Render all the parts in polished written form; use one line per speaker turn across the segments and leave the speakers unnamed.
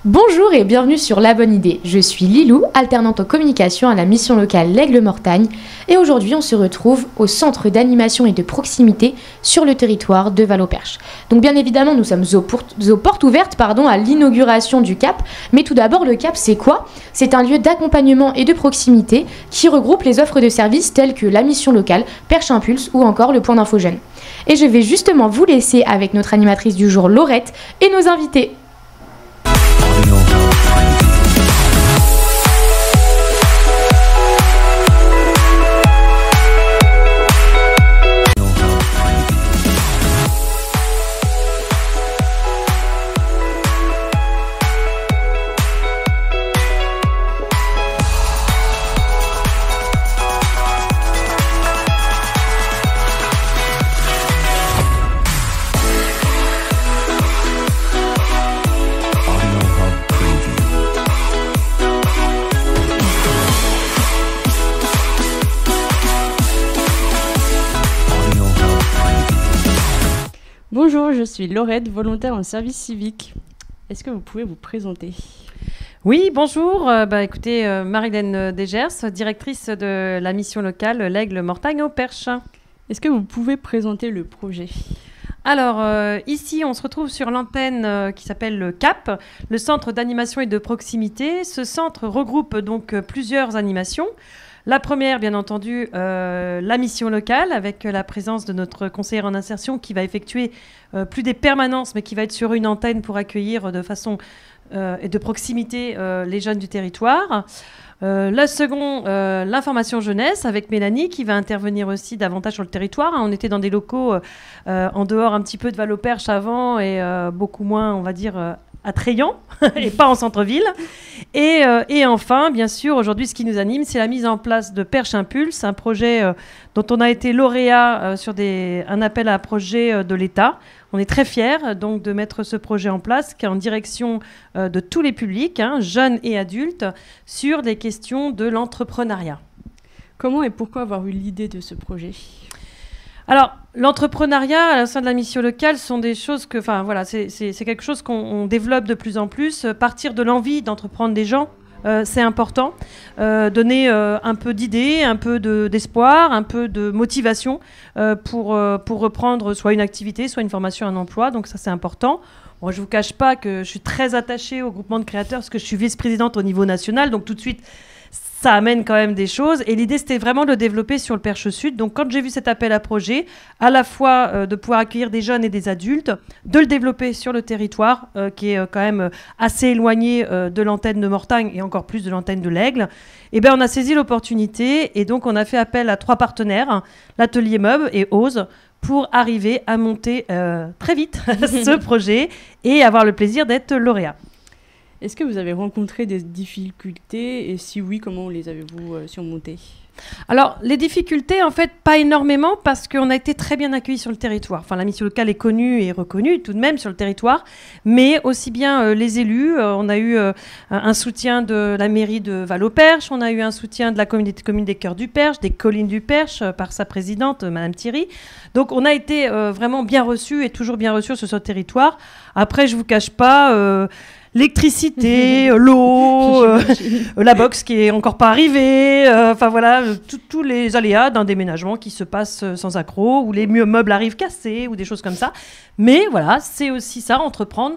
Bonjour et bienvenue sur La Bonne Idée. Je suis Lilou, alternante en communication à la mission locale L'Aigle-Mortagne et aujourd'hui on se retrouve au centre d'animation et de proximité sur le territoire de Val-au-Perche. Donc bien évidemment nous sommes aux portes ouvertes à l'inauguration du CAP, mais tout d'abord le CAP c'est quoi ? C'est un lieu d'accompagnement et de proximité qui regroupe les offres de services telles que la mission locale, Perche Impulse ou encore le point d'info jeune. Et je vais justement vous laisser avec notre animatrice du jour Laurette et nos invités.
Bonjour, je suis Laurette, volontaire en service civique. Est-ce que vous pouvez vous présenter ?
Oui, bonjour. Écoutez, Marilène Desgers, directrice de la mission locale L'Aigle-Mortagne au Perche.
Est-ce que vous pouvez présenter le projet ?
Alors, ici, on se retrouve sur l'antenne qui s'appelle le CAP, le Centre d'animation et de proximité. Ce centre regroupe donc plusieurs animations. La première, bien entendu, la mission locale, avec la présence de notre conseillère en insertion qui va effectuer plus des permanences, mais qui va être sur une antenne pour accueillir de façon et de proximité les jeunes du territoire. La seconde, l'information jeunesse, avec Mélanie, qui va intervenir aussi davantage sur le territoire. On était dans des locaux en dehors un petit peu de Val-au-Perche avant et beaucoup moins, on va dire, attrayant et pas en centre-ville. Et enfin, bien sûr, aujourd'hui, ce qui nous anime, c'est la mise en place de Perche Impulse, un projet dont on a été lauréat sur un appel à projet de l'État. On est très fiers donc de mettre ce projet en place, qui est en direction de tous les publics, jeunes et adultes, sur des questions de l'entrepreneuriat.
Comment et pourquoi avoir eu l'idée de ce projet ?
Alors, l'entrepreneuriat au sein de la mission locale sont des choses que, c'est quelque chose qu'on développe de plus en plus. Partir de l'envie d'entreprendre des gens, c'est important. Donner un peu d'idées, un peu d'espoir, un peu de motivation pour reprendre soit une activité, soit une formation, un emploi. Donc ça, c'est important. Moi, je ne vous cache pas que je suis très attachée au groupement de créateurs parce que je suis vice-présidente au niveau national. Donc tout de suite, ça amène quand même des choses. Et l'idée, c'était vraiment de le développer sur le Perche Sud. Donc, quand j'ai vu cet appel à projet, à la fois de pouvoir accueillir des jeunes et des adultes, de le développer sur le territoire, qui est quand même assez éloigné de l'antenne de Mortagne et encore plus de l'antenne de l'Aigle, on a saisi l'opportunité. Et donc, on a fait appel à 3 partenaires, l'Atelier Meuble et Ose, pour arriver à monter très vite ce projet et avoir le plaisir d'être lauréat.
Est-ce que vous avez rencontré des difficultés et si oui, comment les avez-vous surmontées ?
Alors, les difficultés, en fait, pas énormément parce qu'on a été très bien accueillis sur le territoire. Enfin, la mission locale est connue et reconnue tout de même sur le territoire, mais aussi bien les élus. On a eu un soutien de la mairie de Val-au-Perche, on a eu un soutien de la communauté de communes des Cœurs du Perche, des Collines du Perche, par sa présidente, Madame Thierry. Donc, on a été vraiment bien reçus et toujours bien reçus sur ce territoire. Après, je vous cache pas... l'électricité, l'eau, la box qui est encore pas arrivée, tous les aléas d'un déménagement qui se passe sans accroc, où les meubles arrivent cassés ou des choses comme ça. Mais voilà, c'est aussi ça, entreprendre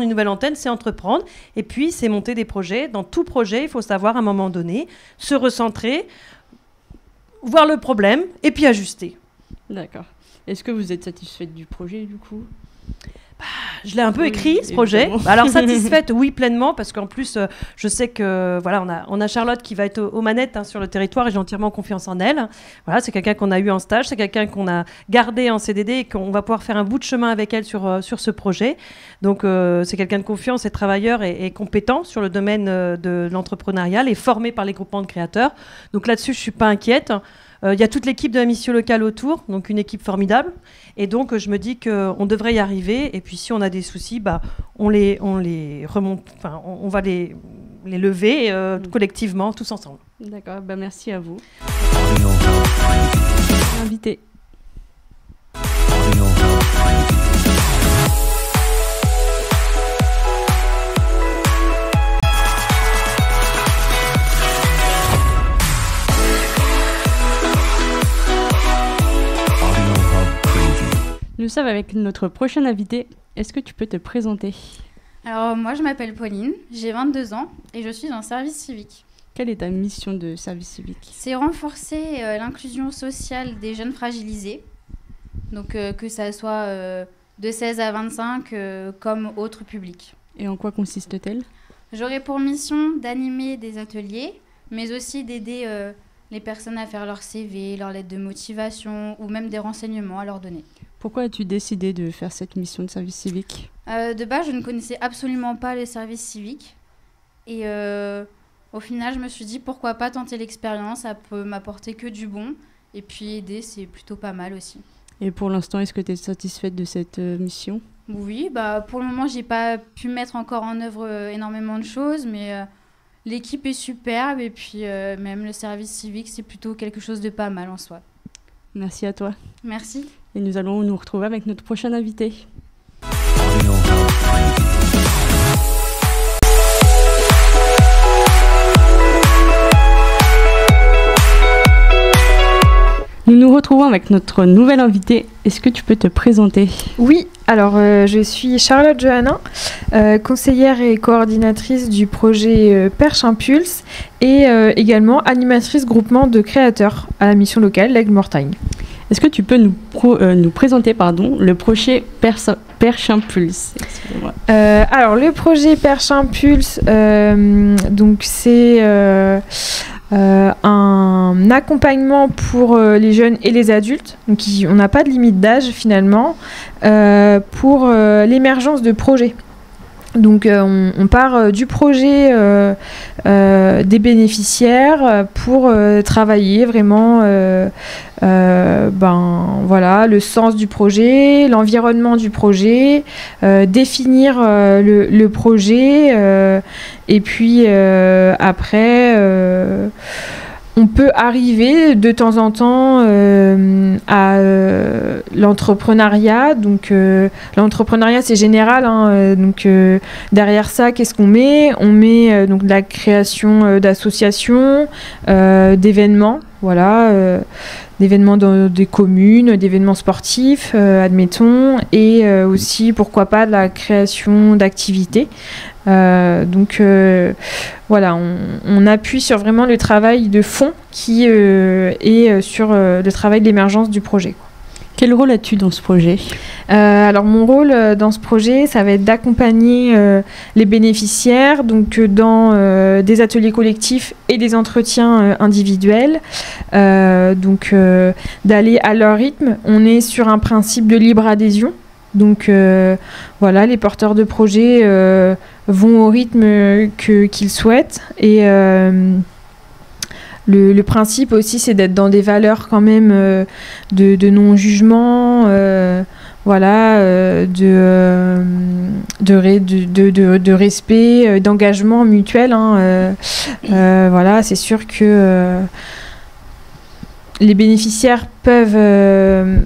une nouvelle antenne, c'est entreprendre. Et puis, c'est monter des projets. Dans tout projet, il faut savoir à un moment donné se recentrer, voir le problème et puis ajuster.
D'accord. Est-ce que vous êtes satisfaite du projet du coup ?
Je l'ai un peu écrit, ce projet. Alors, satisfaite, oui, pleinement, parce qu'en plus, je sais que, on a Charlotte qui va être aux manettes sur le territoire et j'ai entièrement confiance en elle. Voilà, c'est quelqu'un qu'on a eu en stage, c'est quelqu'un qu'on a gardé en CDD et qu'on va pouvoir faire un bout de chemin avec elle sur ce projet. Donc, c'est quelqu'un de confiance et travailleur et compétent sur le domaine de l'entrepreneuriat et formé par les groupements de créateurs. Donc, là-dessus, je ne suis pas inquiète. Il y a toute l'équipe de la mission locale autour, donc une équipe formidable. Et donc, je me dis qu'on devrait y arriver. Et puis, si on a des soucis, on les remonte, on va les lever collectivement, tous ensemble.
D'accord, merci à vous. Invité. nous sommes avec notre prochaine invitée. Est-ce que tu peux te présenter?
Alors moi je m'appelle Pauline, j'ai 22 ans et je suis en service civique.
Quelle est ta mission de service civique?
C'est renforcer l'inclusion sociale des jeunes fragilisés, donc que ça soit de 16 à 25 comme autres publics.
Et en quoi consiste-t-elle?
J'aurai pour mission d'animer des ateliers, mais aussi d'aider les personnes à faire leur CV, leur lettre de motivation ou même des renseignements à leur donner.
Pourquoi as-tu décidé de faire cette mission de service civique?
De base, je ne connaissais absolument pas les services civiques. Et au final, je me suis dit, pourquoi pas tenter l'expérience, ça peut m'apporter que du bon. Et puis aider, c'est plutôt pas mal aussi.
Et pour l'instant, est-ce que tu es satisfaite de cette mission?
Oui, pour le moment, j'ai pas pu mettre encore en œuvre énormément de choses, mais l'équipe est superbe. Et puis même le service civique, c'est plutôt quelque chose de pas mal en soi.
Merci à toi.
Merci.
Et nous allons nous retrouver avec notre prochain invité. Nous nous retrouvons avec notre nouvelle invitée. Est-ce que tu peux te présenter?
Oui, alors je suis Charlotte Johannin, conseillère et coordinatrice du projet Perche Impulse et également animatrice groupement de créateurs à la mission locale l'Aigle Mortagne.
Est-ce que tu peux nous présenter le projet Perche Impulse?
Alors le projet Perche Impulse, donc c'est un accompagnement pour les jeunes et les adultes. Donc on n'a pas de limite d'âge finalement pour l'émergence de projets. Donc on part du projet des bénéficiaires pour travailler vraiment le sens du projet, l'environnement du projet, définir le projet et puis après on peut arriver de temps en temps à l'entrepreneuriat. Donc l'entrepreneuriat c'est général, hein, donc derrière ça qu'est-ce qu'on met? On met donc de la création d'associations, d'événements, voilà, d'événements dans des communes, d'événements sportifs, admettons, et aussi pourquoi pas de la création d'activités. Voilà, on appuie sur vraiment le travail de fond qui est sur le travail de l'émergence du projet.
Quel rôle as-tu dans ce projet?
Alors mon rôle dans ce projet, ça va être d'accompagner les bénéficiaires donc dans des ateliers collectifs et des entretiens individuels, d'aller à leur rythme. On est sur un principe de libre adhésion. Donc voilà, les porteurs de projets vont au rythme qu'ils souhaitent et le principe aussi c'est d'être dans des valeurs quand même de non-jugement, de respect, d'engagement mutuel, hein, voilà, c'est sûr que les bénéficiaires peuvent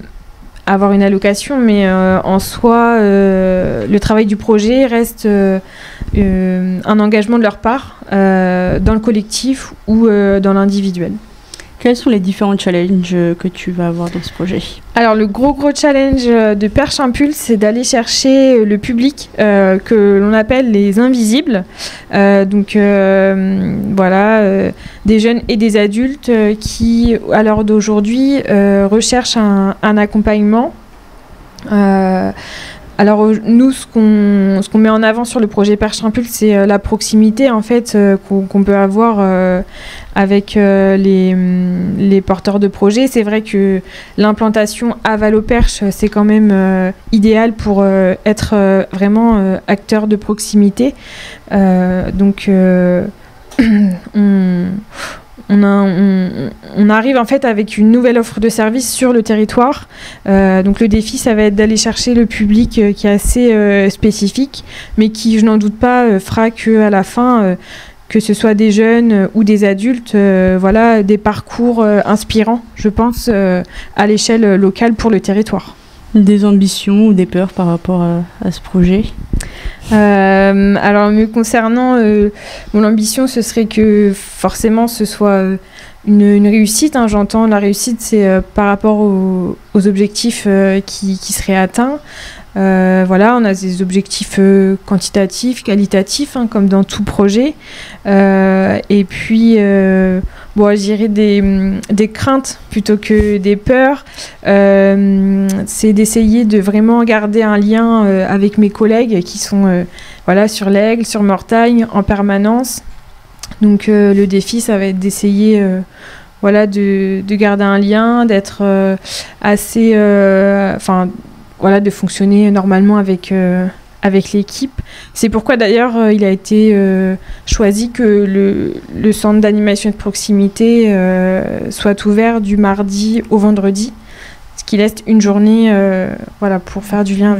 avoir une allocation, mais en soi, le travail du projet reste un engagement de leur part dans le collectif ou dans l'individuel.
Quels sont les différents challenges que tu vas avoir dans ce projet?
Alors le gros challenge de Perche Impulse, c'est d'aller chercher le public que l'on appelle les invisibles. Des jeunes et des adultes qui, à l'heure d'aujourd'hui, recherchent un accompagnement. Alors nous, ce qu'on met en avant sur le projet Perche Impulse, c'est la proximité en fait qu'on peut avoir avec les porteurs de projets. C'est vrai que l'implantation à Valoperche, c'est quand même idéal pour être vraiment acteur de proximité. On arrive en fait avec une nouvelle offre de service sur le territoire. Donc le défi, ça va être d'aller chercher le public qui est assez spécifique, mais qui, je n'en doute pas, fera qu'à la fin, que ce soit des jeunes ou des adultes, des parcours inspirants, je pense, à l'échelle locale pour le territoire.
Des ambitions ou des peurs par rapport à ce projet?
Alors me concernant, mon ambition ce serait que forcément ce soit une réussite, hein, j'entends la réussite, c'est par rapport aux objectifs qui seraient atteints. Voilà, on a des objectifs quantitatifs, qualitatifs, hein, comme dans tout projet. Et puis, bon, je dirais des craintes plutôt que des peurs. C'est d'essayer de vraiment garder un lien avec mes collègues qui sont voilà, sur l'Aigle, sur Mortagne, en permanence. Donc le défi, ça va être d'essayer voilà, de garder un lien, d'être assez... voilà, de fonctionner normalement avec l'équipe. C'est pourquoi d'ailleurs il a été choisi que le centre d'animation et de proximité soit ouvert du mardi au vendredi, ce qui laisse une journée voilà, pour faire du lien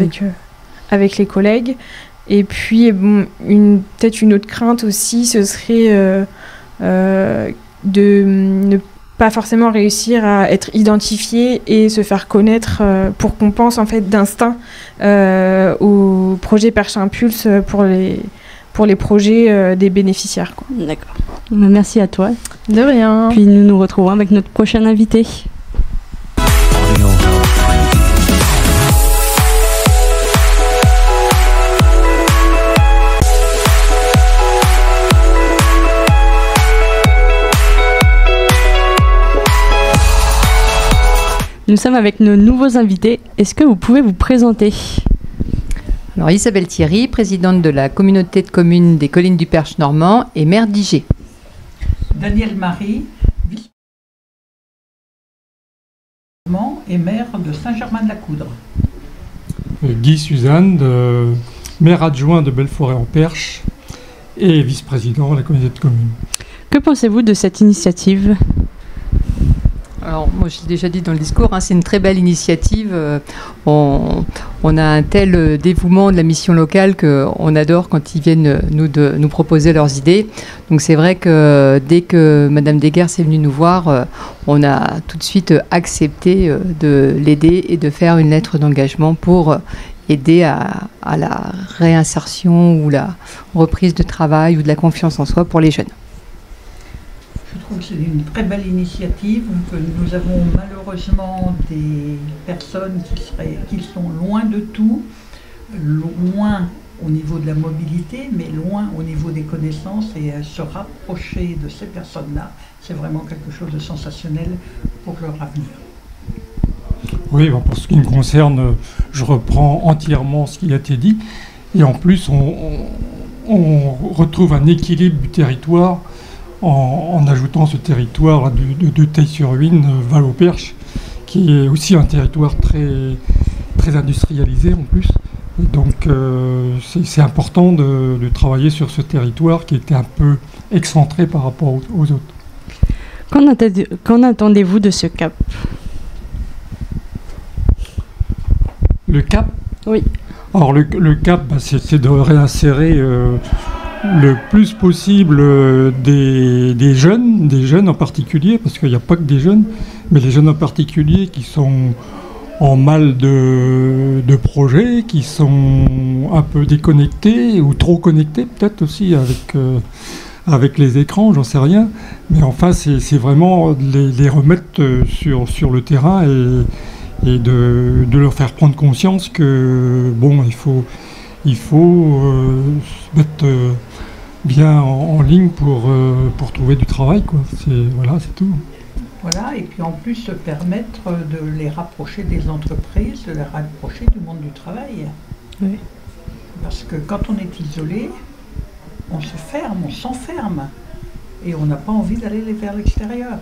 avec les collègues. Et puis, bon, peut-être une autre crainte aussi, ce serait de ne pas forcément réussir à être identifié et se faire connaître pour qu'on pense en fait d'instinct au projet Perche Impulse pour les projets des bénéficiaires, quoi.
D'accord. Merci à toi.
De rien.
Puis nous nous retrouvons avec notre prochain invité. Nous sommes avec nos nouveaux invités. Est-ce que vous pouvez vous présenter ?
Alors, Isabelle Thierry, présidente de la communauté de communes des Collines du Perche normand et maire d'Igé.
Daniel Marie, vice et maire de Saint-Germain-de-la-Coudre.
Guy Suzanne, maire adjoint de Belforêt-en-Perche et vice-président de la communauté de communes.
Que pensez-vous de cette initiative ?
Alors, moi, je l'ai déjà dit dans le discours, hein, c'est une très belle initiative. On a un tel dévouement de la mission locale qu'on adore quand ils viennent nous proposer leurs idées. Donc, c'est vrai que dès que Madame Deguers est venue nous voir, on a tout de suite accepté de l'aider et de faire une lettre d'engagement pour aider à la réinsertion ou la reprise de travail ou de la confiance en soi pour les jeunes.
Je trouve que c'est une très belle initiative, que nous avons malheureusement des personnes qui sont loin de tout, loin au niveau de la mobilité, mais loin au niveau des connaissances, et se rapprocher de ces personnes-là, c'est vraiment quelque chose de sensationnel pour leur avenir.
Oui, pour ce qui me concerne, je reprends entièrement ce qui a été dit, et en plus on retrouve un équilibre du territoire en ajoutant ce territoire de Teil-sur-Huine, Val-au-Perche, qui est aussi un territoire très, très industrialisé en plus. Et donc c'est important de travailler sur ce territoire qui était un peu excentré par rapport aux autres.
Qu'en attendez-vous de ce cap ?
Le cap ?
Oui.
Alors le cap, c'est de réinsérer le plus possible des jeunes en particulier, parce qu'il n'y a pas que des jeunes, mais les jeunes en particulier qui sont en mal de projets, qui sont un peu déconnectés ou trop connectés peut-être aussi avec les écrans, j'en sais rien. Mais enfin, c'est vraiment les remettre sur le terrain et de leur faire prendre conscience que bon, il faut se mettre bien en ligne pour trouver du travail, quoi. C'est tout.
Voilà, et puis en plus se permettre de les rapprocher des entreprises, de les rapprocher du monde du travail.
Oui.
Parce que quand on est isolé, on se ferme, on s'enferme, et on n'a pas envie d'aller vers l'extérieur.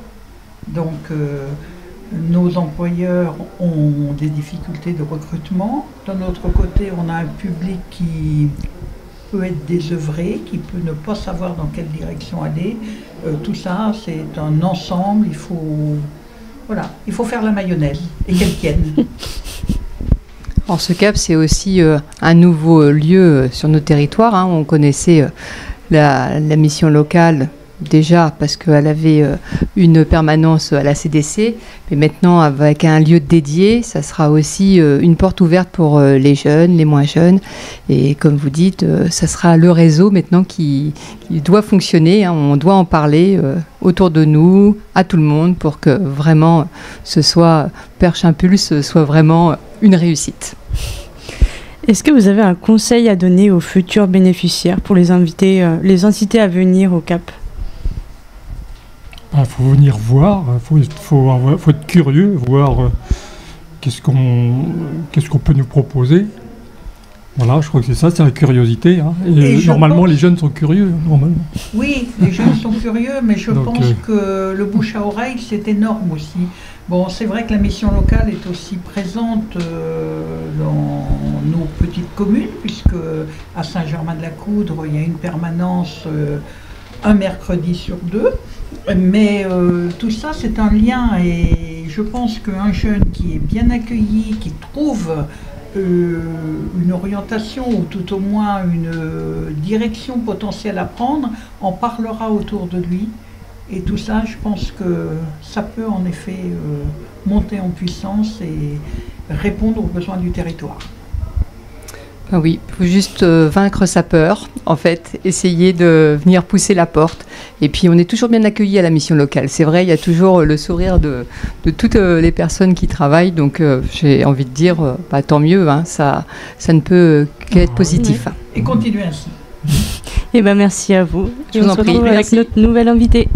Donc nos employeurs ont des difficultés de recrutement. D'un autre côté, on a un public qui peut être désœuvré, qui peut ne pas savoir dans quelle direction aller. Tout ça, c'est un ensemble. Il faut faire la mayonnaise et qu'elle tienne.
Alors ce cap, c'est aussi un nouveau lieu sur nos territoires, hein. On connaissait la mission locale déjà parce qu'elle avait une permanence à la CDC, mais maintenant avec un lieu dédié, ça sera aussi une porte ouverte pour les jeunes, les moins jeunes. Et comme vous dites, ça sera le réseau maintenant qui doit fonctionner, hein. On doit en parler autour de nous, à tout le monde, pour que vraiment Perche Impulse soit vraiment une réussite.
Est-ce que vous avez un conseil à donner aux futurs bénéficiaires pour les inciter à venir au CAP?
Il faut venir voir, faut être curieux, voir qu'est-ce qu'on peut nous proposer. Voilà, je crois que c'est ça, c'est la curiosité. Hein. Et normalement, les jeunes sont curieux, normalement.
Oui, les jeunes sont curieux, mais je pense que le bouche à oreille, c'est énorme aussi. Bon, c'est vrai que la mission locale est aussi présente dans nos petites communes, puisque à Saint-Germain-de-la-Coudre, il y a une permanence un mercredi sur 2. Mais tout ça, c'est un lien, et je pense qu'un jeune qui est bien accueilli, qui trouve une orientation ou tout au moins une direction potentielle à prendre, en parlera autour de lui. Et tout ça, je pense que ça peut en effet monter en puissance et répondre aux besoins du territoire.
Ah oui, il faut juste vaincre sa peur, en fait, essayer de venir pousser la porte. Et puis on est toujours bien accueillis à la mission locale. C'est vrai, il y a toujours le sourire de toutes les personnes qui travaillent. Donc j'ai envie de dire, tant mieux, hein, ça ne peut qu'être positif.
Et continuez ainsi.
Eh ben, merci à vous.
Je vous en prie.
On se retrouve avec notre nouvelle invitée.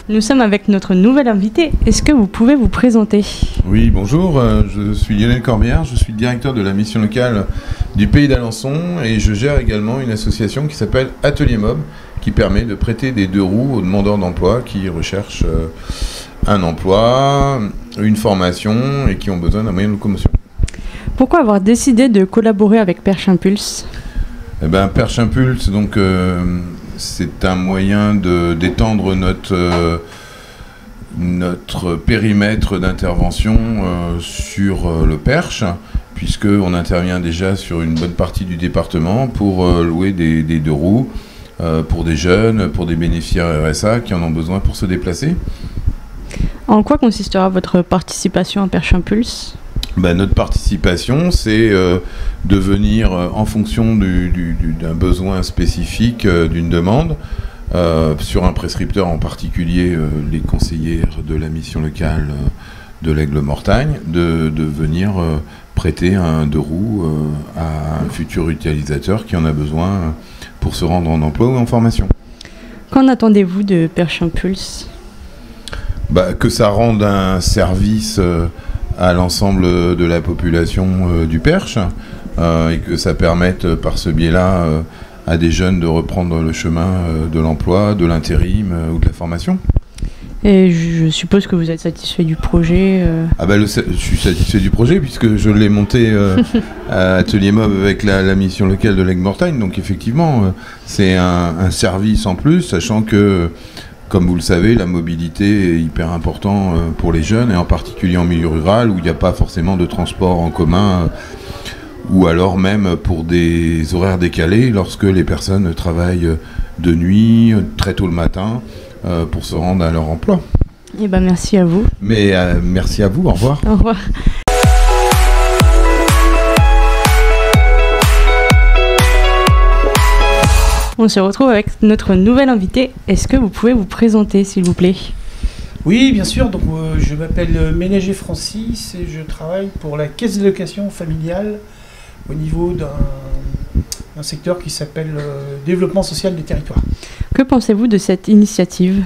Nous sommes avec notre nouvelle invitée. Est-ce que vous pouvez vous présenter?
Oui, bonjour, je suis Lionel Corbière, je suis le directeur de la mission locale du Pays d'Alençon et je gère également une association qui s'appelle Atelier Mob, qui permet de prêter des 2 roues aux demandeurs d'emploi qui recherchent un emploi, une formation et qui ont besoin d'un moyen de locomotion.
Pourquoi avoir décidé de collaborer avec Perche Impulse?
Eh ben, Perche Impulse, donc, c'est un moyen d'étendre notre périmètre d'intervention sur le Perche, puisqu'on intervient déjà sur une bonne partie du département pour louer des 2 roues pour des jeunes, pour des bénéficiaires RSA qui en ont besoin pour se déplacer.
En quoi consistera votre participation à Perche Impulse?
Notre participation, c'est de venir en fonction d'un besoin spécifique, d'une demande, sur un prescripteur en particulier, les conseillères de la mission locale de l'Aigle-Mortagne, de venir prêter un 2 roues à un futur utilisateur qui en a besoin pour se rendre en emploi ou en formation.
Qu'en attendez-vous de Perche Impulse?
Que ça rende un service à l'ensemble de la population du Perche et que ça permette par ce biais-là à des jeunes de reprendre le chemin de l'emploi, de l'intérim ou de la formation.
Et je suppose que vous êtes satisfait du projet
Je suis satisfait du projet puisque je l'ai monté à Atelier Mob avec la mission locale de l'Aigle-Mortagne. Donc effectivement, c'est un service en plus, sachant que, comme vous le savez, la mobilité est hyper importante pour les jeunes, et en particulier en milieu rural, où il n'y a pas forcément de transport en commun, ou alors même pour des horaires décalés, lorsque les personnes travaillent de nuit, très tôt le matin, pour se rendre à leur emploi.
Eh ben, merci à vous.
Mais merci à vous, au revoir.
Au revoir. On se retrouve avec notre nouvelle invitée. Est-ce que vous pouvez vous présenter, s'il vous plaît?
Oui, bien sûr. Donc, je m'appelle Ménager Francis et je travaille pour la caisse d'allocation familiale au niveau d'un secteur qui s'appelle développement social des territoires.
Que pensez-vous de cette initiative?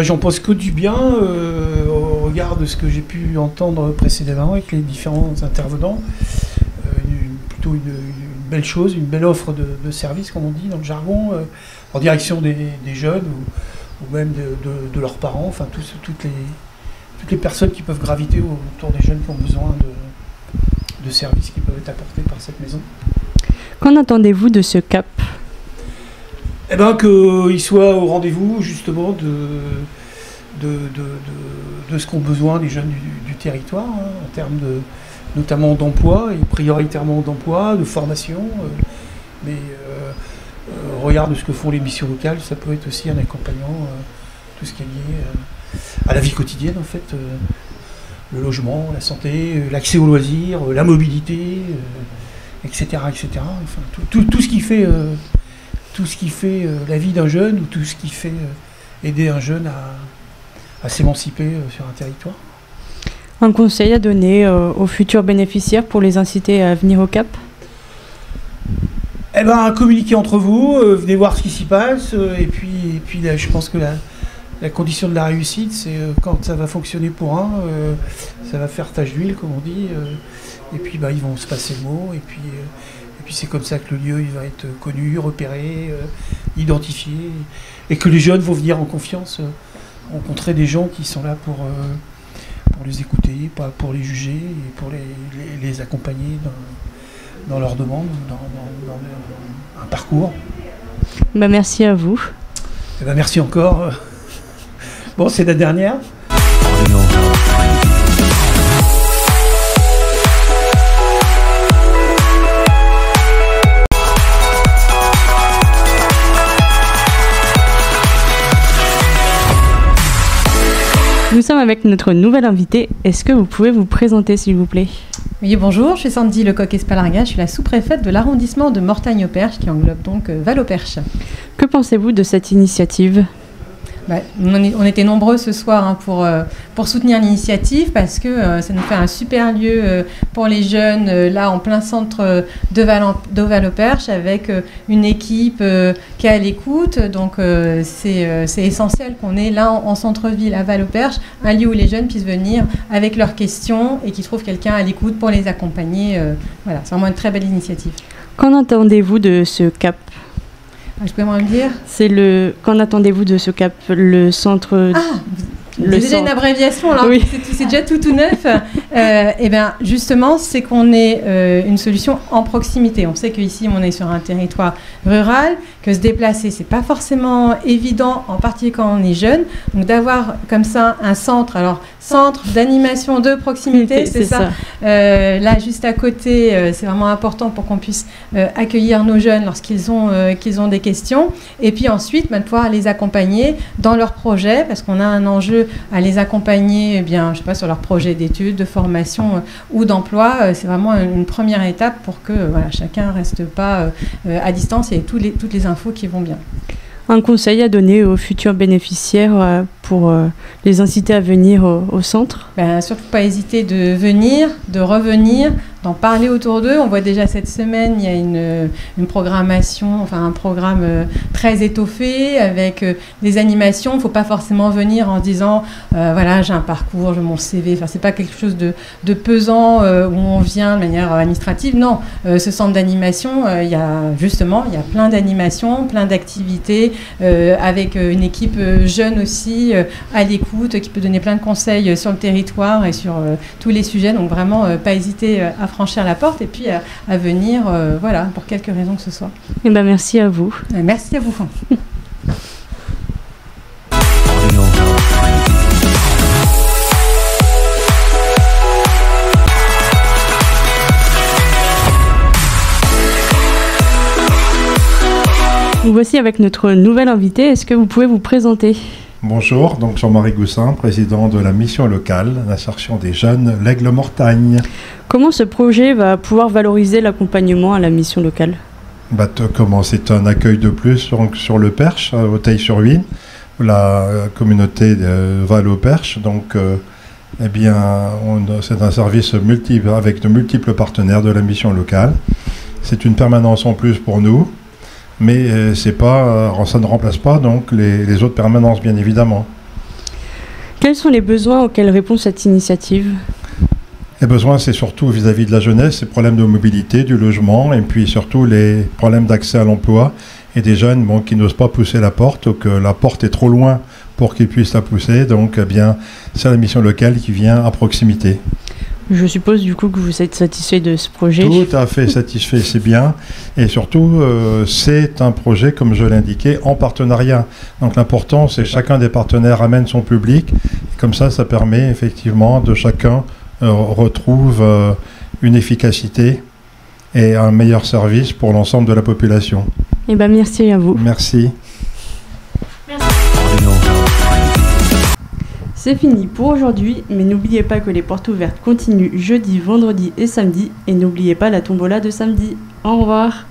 J'en pense que du bien au regard de ce que j'ai pu entendre précédemment avec les différents intervenants. Plutôt une belle chose, une belle offre de service, comme on dit dans le jargon, en direction des jeunes ou même de leurs parents, enfin toutes les personnes qui peuvent graviter autour des jeunes qui ont besoin de services qui peuvent être apportés par cette maison.
Qu'en attendez-vous de ce CAP?
de ce qu'ont besoin les jeunes du territoire, hein, en termes notamment d'emploi, et prioritairement d'emploi, de formation. Mais regarde ce que font les missions locales, ça peut être aussi un accompagnant, tout ce qui est lié à la vie quotidienne en fait. Le logement, la santé, l'accès aux loisirs, la mobilité, etc. etc. Enfin, tout ce qui fait, la vie d'un jeune, ou tout ce qui fait aider un jeune à s'émanciper sur un territoire.
Un conseil à donner aux futurs bénéficiaires pour les inciter à venir au CAP?
Eh ben, communiquez entre vous, venez voir ce qui s'y passe, et puis là, je pense que la condition de la réussite, c'est quand ça va fonctionner pour un, ça va faire tache d'huile, comme on dit, et puis ils vont se passer le mot, et puis c'est comme ça que le lieu il va être connu, repéré, identifié, et que les jeunes vont venir en confiance, rencontrer des gens qui sont là pour les écouter, pas pour les juger, et pour les accompagner dans leurs demandes, dans un parcours.
Bah, merci à vous.
Eh ben, merci encore. Bon, c'est la dernière.
Nous sommes avec notre nouvelle invitée. Est-ce que vous pouvez vous présenter, s'il vous plaît?
Oui, bonjour, je suis Sandy Lecoq-Espalarga, je suis la sous-préfète de l'arrondissement de Mortagne-au-Perche, qui englobe donc Val-au-Perche.
Que pensez-vous de cette initiative?
On était nombreux ce soir pour soutenir l'initiative, parce que ça nous fait un super lieu pour les jeunes, là en plein centre de Val-au-Perche, avec une équipe qui est à l'écoute. Donc c'est essentiel qu'on ait là en centre-ville à Val-au-Perche un lieu où les jeunes puissent venir avec leurs questions et qu'ils trouvent quelqu'un à l'écoute pour les accompagner. Voilà, c'est vraiment une très belle initiative.
Qu'en attendez-vous de ce CAP?
Je peux me le dire.
Qu'en attendez-vous de ce CAP, le centre?
C'est déjà une abréviation, alors oui. C'est déjà tout neuf. Et bien justement, c'est qu'on ait une solution en proximité. On sait qu'ici, on est sur un territoire rural, que se déplacer, c'est pas forcément évident, en particulier quand on est jeune. Donc d'avoir comme ça un centre, alors centre d'animation de proximité, c'est ça. Là, juste à côté, c'est vraiment important pour qu'on puisse accueillir nos jeunes lorsqu'ils ont des questions. Et puis ensuite, de pouvoir les accompagner dans leurs projets, parce qu'on a un enjeu à les accompagner, je sais pas, sur leurs projets d'études, de formation ou d'emploi. C'est vraiment une première étape pour que chacun reste pas à distance et toutes les infos qui vont bien.
Un conseil à donner aux futurs bénéficiaires pour les inciter à venir au centre?
Surtout pas hésiter de venir, de revenir, d'en parler autour d'eux. On voit déjà cette semaine, il y a une programmation, un programme très étoffé avec des animations. Il ne faut pas forcément venir en disant j'ai un parcours, j'ai mon CV. C'est pas quelque chose de pesant où on vient de manière administrative. Non, ce centre d'animation, il y a plein d'animations, plein d'activités avec une équipe jeune aussi à l'écoute qui peut donner plein de conseils sur le territoire et sur tous les sujets. Donc vraiment, pas hésiter à franchir la porte et puis à venir, pour quelque raison que ce soit.
Et merci à vous.
Merci à vous.
Nous voici avec notre nouvelle invitée. Est-ce que vous pouvez vous présenter?
Bonjour, donc Jean-Marie Goussin, président de la mission locale, l'insertion des jeunes, l'Aigle Mortagne.
Comment ce projet va pouvoir valoriser l'accompagnement à la mission locale?
Comment c'est un accueil de plus sur le Perche, à Auteuil-sur-Huisne, la communauté de Val-au-Perche. Donc, c'est un service multiple avec de multiples partenaires de la mission locale. C'est une permanence en plus pour nous. Mais ça ne remplace pas donc les autres permanences, bien évidemment.
Quels sont les besoins auxquels répond cette initiative?
Les besoins, c'est surtout vis-à-vis de la jeunesse, les problèmes de mobilité, du logement, et puis surtout les problèmes d'accès à l'emploi, et des jeunes qui n'osent pas pousser la porte, ou que la porte est trop loin pour qu'ils puissent la pousser. Donc, c'est la mission locale qui vient à proximité.
Je suppose du coup que vous êtes satisfait de ce projet.
Tout à fait satisfait, c'est bien. Et surtout, c'est un projet, comme je l'indiquais, en partenariat. Donc l'important, c'est que chacun des partenaires amène son public. Et comme ça permet effectivement de chacun retrouve une efficacité et un meilleur service pour l'ensemble de la population.
Eh ben, merci à vous.
Merci.
C'est fini pour aujourd'hui, mais n'oubliez pas que les portes ouvertes continuent jeudi, vendredi et samedi. Et n'oubliez pas la tombola de samedi. Au revoir.